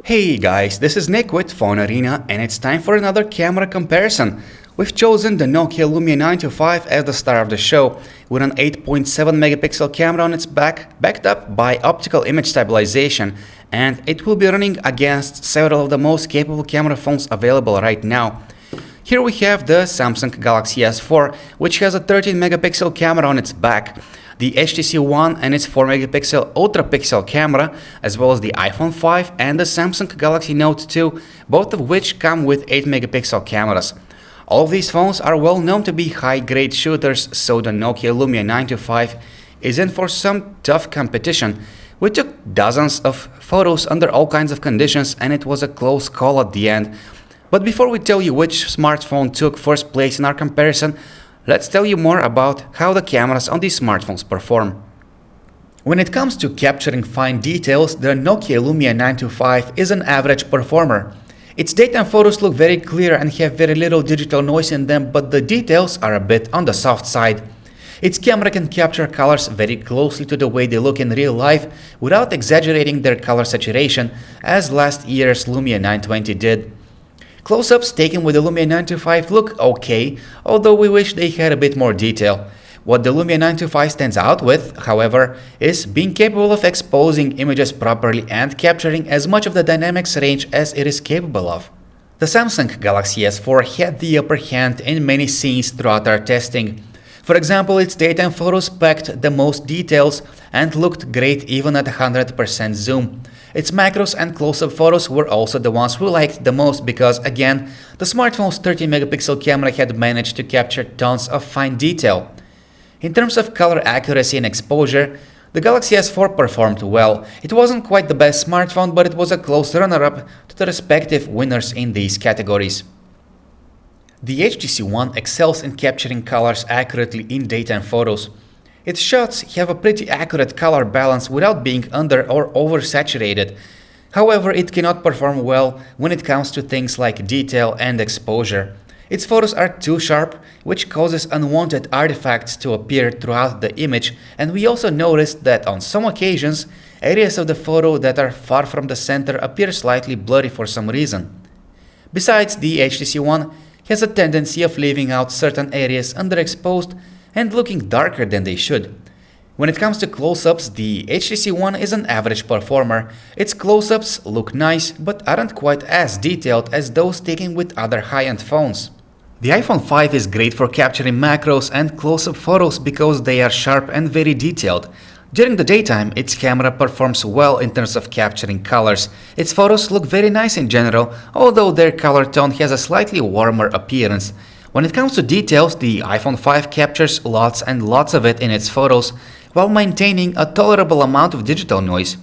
Hey guys, this is Nick with PhoneArena and it's time for another camera comparison. We've chosen the Nokia Lumia 925 as the star of the show, with an 8.7 megapixel camera on its back, backed up by optical image stabilization, and it will be running against several of the most capable camera phones available right now. Here we have the Samsung Galaxy S4, which has a 13 megapixel camera on its back, the HTC One and its 4 megapixel Ultrapixel camera, as well as the iPhone 5 and the Samsung Galaxy Note 2, both of which come with 8 megapixel cameras. All of these phones are well known to be high-grade shooters, so the Nokia Lumia 925 is in for some tough competition. We took dozens of photos under all kinds of conditions and it was a close call at the end. But before we tell you which smartphone took first place in our comparison, let's tell you more about how the cameras on these smartphones perform. When it comes to capturing fine details, the Nokia Lumia 925 is an average performer. Its daytime photos look very clear and have very little digital noise in them, but the details are a bit on the soft side. Its camera can capture colors very closely to the way they look in real life without exaggerating their color saturation, as last year's Lumia 920 did. Close-ups taken with the Lumia 925 look okay, although we wish they had a bit more detail. What the Lumia 925 stands out with, however, is being capable of exposing images properly and capturing as much of the dynamics range as it is capable of. The Samsung Galaxy S4 had the upper hand in many scenes throughout our testing. For example, its daytime photos packed the most details and looked great even at 100% zoom. Its macros and close-up photos were also the ones we liked the most because, again, the smartphone's 13 megapixel camera had managed to capture tons of fine detail. In terms of color accuracy and exposure, the Galaxy S4 performed well. It wasn't quite the best smartphone, but it was a close runner-up to the respective winners in these categories. The HTC One excels in capturing colors accurately in daytime photos. Its shots have a pretty accurate color balance without being under or oversaturated. However, it cannot perform well when it comes to things like detail and exposure. Its photos are too sharp, which causes unwanted artifacts to appear throughout the image, and we also noticed that on some occasions, areas of the photo that are far from the center appear slightly blurry for some reason. Besides, the HTC One has a tendency of leaving out certain areas underexposed and looking darker than they should. When it comes to close-ups, the HTC One is an average performer. Its close-ups look nice, but aren't quite as detailed as those taken with other high-end phones. The iPhone 5 is great for capturing macros and close-up photos because they are sharp and very detailed. During the daytime, its camera performs well in terms of capturing colors. Its photos look very nice in general, although their color tone has a slightly warmer appearance. When it comes to details, the iPhone 5 captures lots and lots of it in its photos, while maintaining a tolerable amount of digital noise.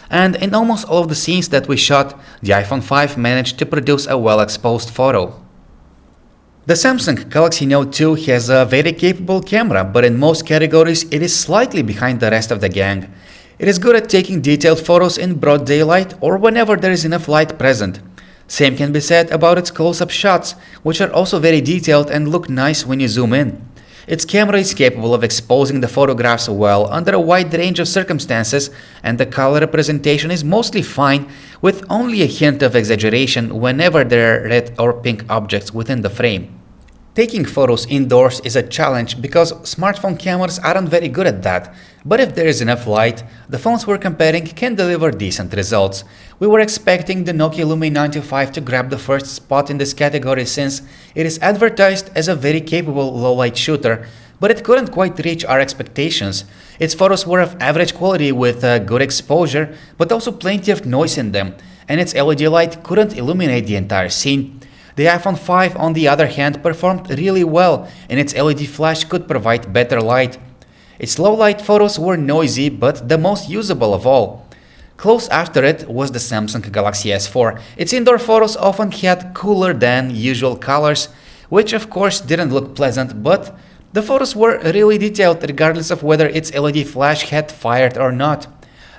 And in almost all of the scenes that we shot, the iPhone 5 managed to produce a well-exposed photo. The Samsung Galaxy Note 2 has a very capable camera, but in most categories it is slightly behind the rest of the gang. It is good at taking detailed photos in broad daylight or whenever there is enough light present. Same can be said about its close-up shots, which are also very detailed and look nice when you zoom in. Its camera is capable of exposing the photographs well under a wide range of circumstances, and the color representation is mostly fine, with only a hint of exaggeration whenever there are red or pink objects within the frame. Taking photos indoors is a challenge because smartphone cameras aren't very good at that, but if there is enough light, the phones we're comparing can deliver decent results. We were expecting the Nokia Lumia 925 to grab the first spot in this category since it is advertised as a very capable low-light shooter, but it couldn't quite reach our expectations. Its photos were of average quality with good exposure, but also plenty of noise in them, and its LED light couldn't illuminate the entire scene. The iPhone 5, on the other hand, performed really well, and its LED flash could provide better light. Its low-light photos were noisy, but the most usable of all. Close after it was the Samsung Galaxy S4. Its indoor photos often had cooler than usual colors, which of course didn't look pleasant, but the photos were really detailed regardless of whether its LED flash had fired or not.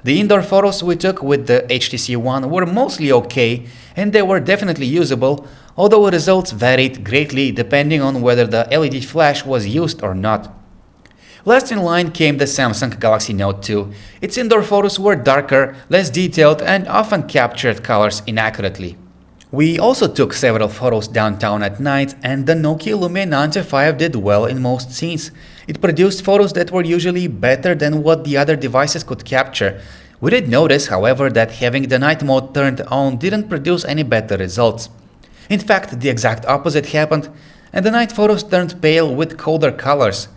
The indoor photos we took with the HTC One were mostly okay, and they were definitely usable, although the results varied greatly depending on whether the LED flash was used or not. Last in line came the Samsung Galaxy Note 2. Its indoor photos were darker, less detailed, and often captured colors inaccurately. We also took several photos downtown at night, and the Nokia Lumia 925 did well in most scenes. It produced photos that were usually better than what the other devices could capture. We did notice, however, that having the night mode turned on didn't produce any better results. In fact, the exact opposite happened, and the night photos turned pale with colder colors.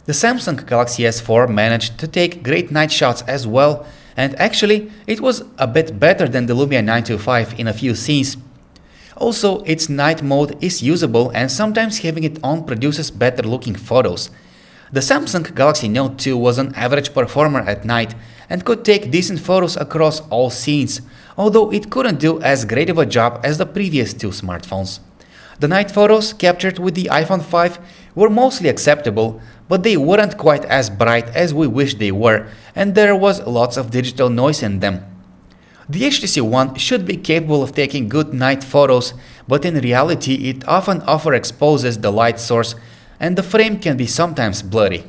The Samsung Galaxy S4 managed to take great night shots as well, and actually, it was a bit better than the Lumia 925 in a few scenes. Also, its night mode is usable, and sometimes having it on produces better looking photos. The Samsung Galaxy Note 2 was an average performer at night and could take decent photos across all scenes, although it couldn't do as great of a job as the previous two smartphones. The night photos captured with the iPhone 5 were mostly acceptable, but they weren't quite as bright as we wished they were, and there was lots of digital noise in them. The HTC One should be capable of taking good night photos, but in reality it often overexposes the light source and the frame can be sometimes blurry.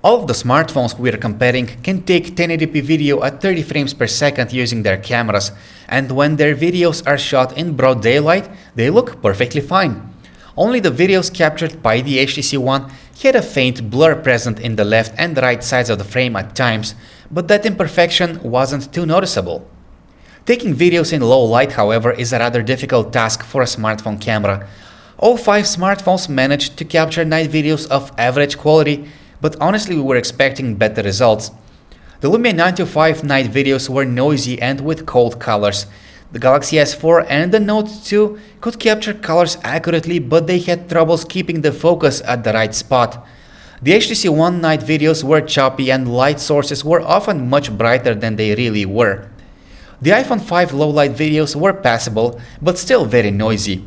All of the smartphones we are comparing can take 1080p video at 30 frames per second using their cameras, and when their videos are shot in broad daylight, they look perfectly fine. Only the videos captured by the HTC One had a faint blur present in the left and right sides of the frame at times, but that imperfection wasn't too noticeable. Taking videos in low light, however, is a rather difficult task for a smartphone camera. All 5 smartphones managed to capture night videos of average quality, but honestly we were expecting better results. The Lumia 925 night videos were noisy and with cold colors. The Galaxy S4 and the Note 2 could capture colors accurately, but they had troubles keeping the focus at the right spot. The HTC One night videos were choppy and light sources were often much brighter than they really were. The iPhone 5 low-light videos were passable, but still very noisy.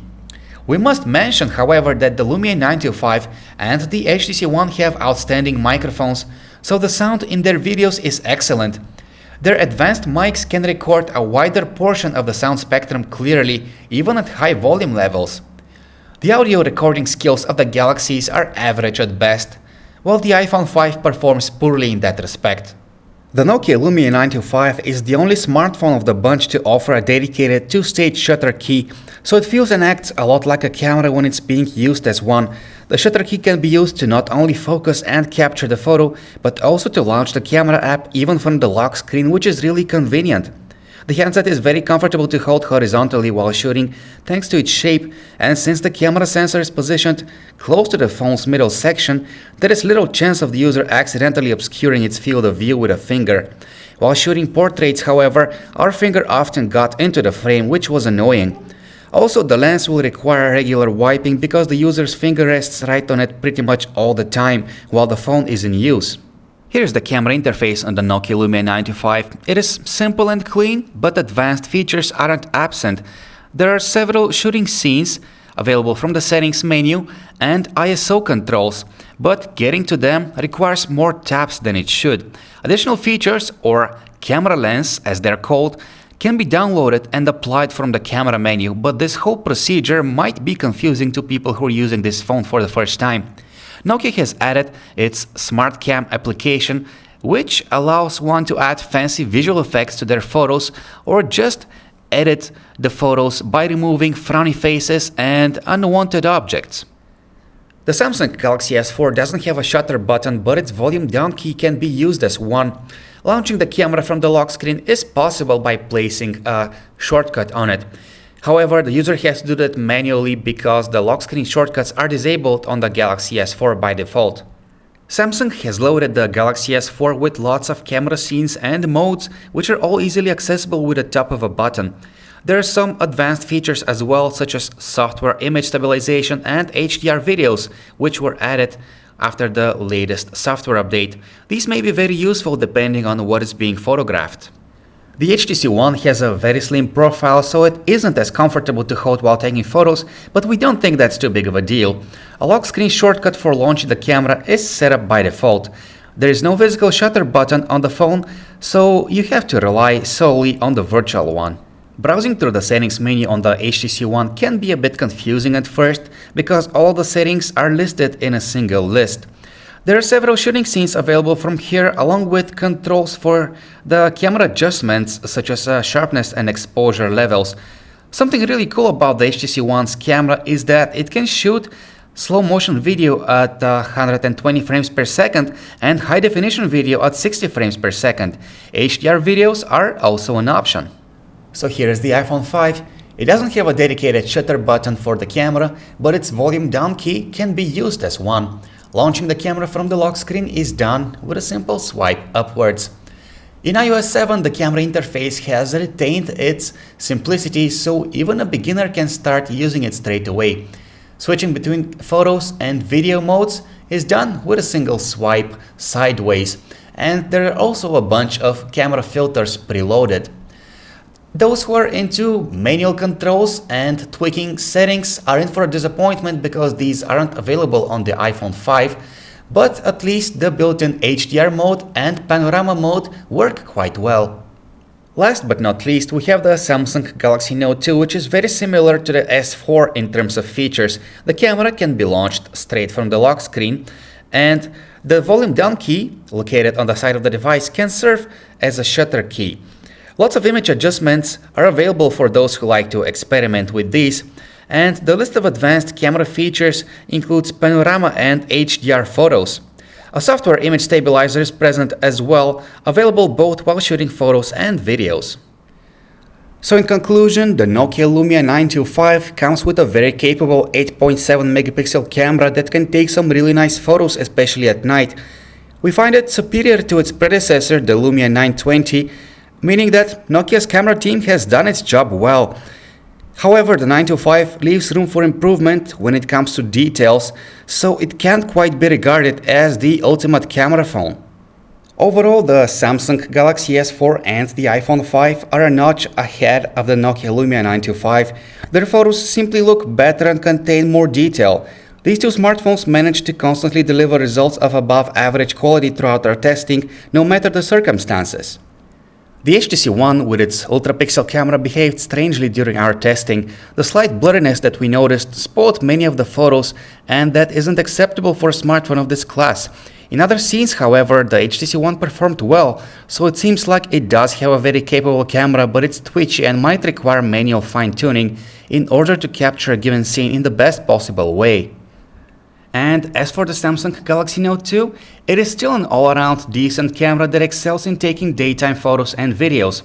We must mention, however, that the Lumia 925 and the HTC One have outstanding microphones, so the sound in their videos is excellent. Their advanced mics can record a wider portion of the sound spectrum clearly, even at high volume levels. The audio recording skills of the Galaxies are average at best, while the iPhone 5 performs poorly in that respect. The Nokia Lumia 925 is the only smartphone of the bunch to offer a dedicated 2-stage shutter key, so it feels and acts a lot like a camera when it's being used as one. The shutter key can be used to not only focus and capture the photo, but also to launch the camera app even from the lock screen, which is really convenient. The handset is very comfortable to hold horizontally while shooting thanks to its shape, and since the camera sensor is positioned close to the phone's middle section, there is little chance of the user accidentally obscuring its field of view with a finger. While shooting portraits, however, our finger often got into the frame, which was annoying. Also, the lens will require regular wiping because the user's finger rests right on it pretty much all the time while the phone is in use. Here's the camera interface on the Nokia Lumia 925. It is simple and clean, but advanced features aren't absent. There are several shooting scenes available from the settings menu and ISO controls, but getting to them requires more taps than it should. Additional features, or camera lens as they're called, can be downloaded and applied from the camera menu, but this whole procedure might be confusing to people who are using this phone for the first time. Nokia has added its Smart Cam application, which allows one to add fancy visual effects to their photos or just edit the photos by removing frowny faces and unwanted objects. The Samsung Galaxy S4 doesn't have a shutter button, but its volume down key can be used as one. Launching the camera from the lock screen is possible by placing a shortcut on it. However, the user has to do that manually because the lock screen shortcuts are disabled on the Galaxy S4 by default. Samsung has loaded the Galaxy S4 with lots of camera scenes and modes, which are all easily accessible with the tap of a button. There are some advanced features as well, such as software image stabilization and HDR videos, which were added after the latest software update. These may be very useful depending on what is being photographed. The HTC One has a very slim profile, so it isn't as comfortable to hold while taking photos, but we don't think that's too big of a deal. A lock screen shortcut for launching the camera is set up by default. There is no physical shutter button on the phone, so you have to rely solely on the virtual one. Browsing through the settings menu on the HTC One can be a bit confusing at first because all the settings are listed in a single list. There are several shooting scenes available from here, along with controls for the camera adjustments such as sharpness and exposure levels. Something really cool about the HTC One's camera is that it can shoot slow motion video at 120 frames per second and high definition video at 60 frames per second. HDR videos are also an option. So here is the iPhone 5. It doesn't have a dedicated shutter button for the camera, but its volume down key can be used as one. Launching the camera from the lock screen is done with a simple swipe upwards. In iOS 7, the camera interface has retained its simplicity, so even a beginner can start using it straight away. Switching between photos and video modes is done with a single swipe sideways, and there are also a bunch of camera filters preloaded. Those who are into manual controls and tweaking settings are in for a disappointment because these aren't available on the iPhone 5, but at least the built-in HDR mode and panorama mode work quite well. Last but not least, we have the Samsung Galaxy Note 2, which is very similar to the S4 in terms of features. The camera can be launched straight from the lock screen, and the volume down key, located on the side of the device, can serve as a shutter key. Lots of image adjustments are available for those who like to experiment with these, and the list of advanced camera features includes panorama and HDR photos. A software image stabilizer is present as well, available both while shooting photos and videos. So in conclusion, the Nokia Lumia 925 comes with a very capable 8.7 megapixel camera that can take some really nice photos, especially at night. We find it superior to its predecessor, the Lumia 920, meaning that Nokia's camera team has done its job well. However, the 925 leaves room for improvement when it comes to details, so it can't quite be regarded as the ultimate camera phone. Overall, the Samsung Galaxy S4 and the iPhone 5 are a notch ahead of the Nokia Lumia 925. Their photos simply look better and contain more detail. These two smartphones manage to constantly deliver results of above average quality throughout our testing, no matter the circumstances. The HTC One with its Ultrapixel camera behaved strangely during our testing. The slight blurriness that we noticed spoiled many of the photos, and that isn't acceptable for a smartphone of this class. In other scenes, however, the HTC One performed well, so it seems like it does have a very capable camera, but it's twitchy and might require manual fine-tuning in order to capture a given scene in the best possible way. And as for the Samsung Galaxy Note 2, it is still an all-around decent camera that excels in taking daytime photos and videos.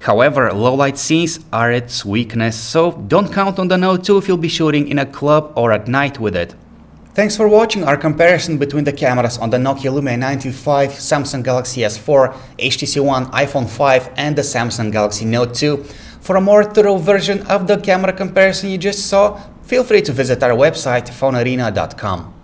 However, low-light scenes are its weakness, so don't count on the Note 2 if you'll be shooting in a club or at night with it. Thanks for watching our comparison between the cameras on the Nokia Lumia 925, Samsung Galaxy S4, HTC One, iPhone 5 and the Samsung Galaxy Note 2. For a more thorough version of the camera comparison you just saw, feel free to visit our website phonearena.com.